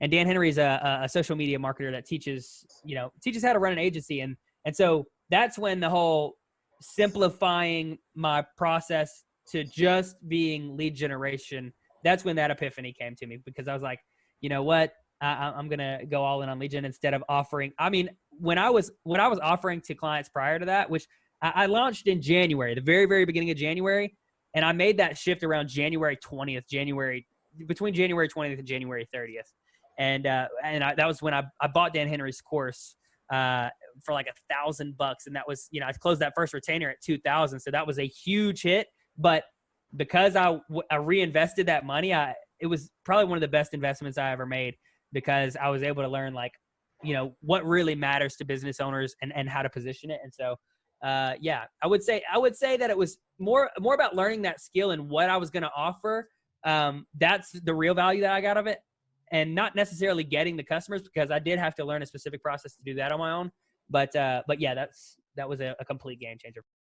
And Dan Henry is a social media marketer that teaches how to run an agency. And so that's when the whole simplifying my process to just being lead generation, that's when that epiphany came to me, because I was like, you know what? I'm going to go all in on lead gen instead of offering. I mean, when I was offering to clients prior to that, which I launched in January, the very, very beginning of January, and I made that shift around January 20th, between January 20th and January 30th. And that was when I bought Dan Henry's course for like $1,000. And that was, I closed that first retainer at 2,000. So that was a huge hit. But because I reinvested that money, it was probably one of the best investments I ever made, because I was able to learn what really matters to business owners and how to position it. And so, I would say that it was more about learning that skill and what I was going to offer. That's the real value that I got of it, and not necessarily getting the customers, because I did have to learn a specific process to do that on my own. But yeah, that was a complete game changer.